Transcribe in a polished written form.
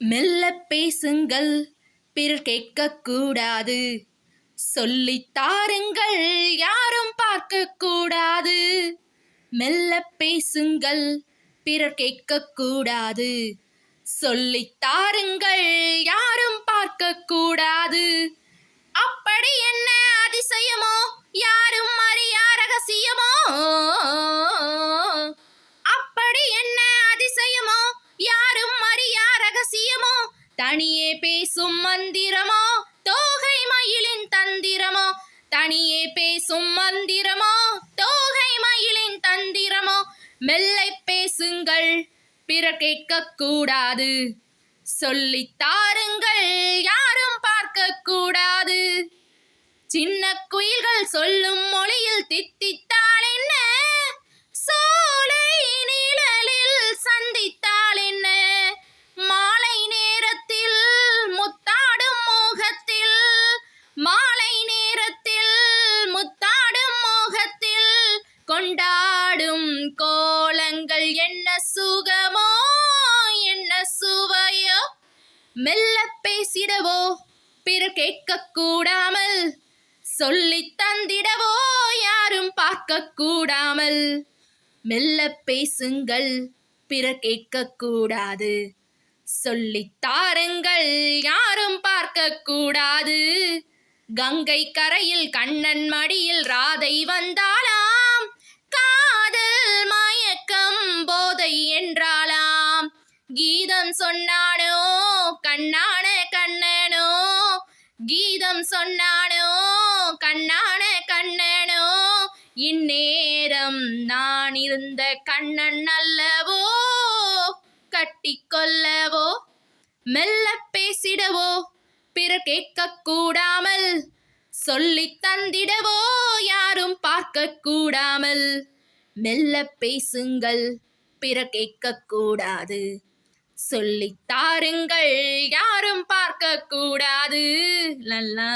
மெல்ல பேசுங்கள், பிறர் கேட்கக்கூடாது. சொல்லித் தாருங்கள், யாரும் பார்க்கக்கூடாது. மெல்ல பேசுங்கள், பிறர் கேட்கக்கூடாது. சொல்லித் தாருங்கள், யாரும் பார்க்கக்கூடாது. அப்படி என்ன அதிசயமோ, யாரும் அறியா ரகசியமோ? அப்படி என்ன அதிசயமோ, யாரும் அறியா ரகசியமோ? தனியே பேசும் மந்திரமோ, தோகை மயிலின் தந்திரமோ? தனியே பேசும் மந்திரமோ, தோகை மயிலின் தந்திரமோ? மெல்லை பேசுங்கள், பிறர் கேட்கக்கூடாது. சொல்லித் தாருங்கள், யாரும் பார்க்கக்கூடாது. சின்ன குயில்கள் சொல்லும் மொழியில் தித்தித்தாள் என்ன? சோலை நிழலில் சந்தித்தாள் என்ன? மாலை நேரத்தில் முத்தாடும் மோகத்தில், மாலை நேரத்தில் முத்தாடும் மோகத்தில் கொண்டாடும் கோலங்கள் என்ன சுகமோ, என்ன சுவையோ? மெல்ல பேசிடவோ, பிறர் கேட்கக்கூடாமல், சொல்லித் தந்திடவோ, யாரும் பார்க்கக்கூடாமல். மெல்ல பேசுங்கள், பிறர் கேட்கக்கூடாது. சொல்லித் தாருங்கள், யாரும் பார்க்கக்கூடாது. கங்கை கரையில் கண்ணன் மடியில் ராதை வந்தாளாம். காதல் மயக்கம் போதை என்றாளாம். கீதம் சொன்னானோ கண்ணான கண்ணனோ, கீதம் சொன்னானோ கண்ணான கண்ணனோ. இந்நேரம் நான் இருந்த கண்ணன் அல்லவோ, கட்டிக்கொள்ளவோ. மெல்ல பேசிடவோ, பிறர் கேட்கக்கூடாமல், சொல்லித் தந்திடவோ, யாரும் பார்க்கக்கூடாமல். மெல்ல பேசுங்கள், பிறர் கேட்கக்கூடாது. சொல்லித் தாருங்கள், யாரும் பார்க்கக்கூடாது. லல்லா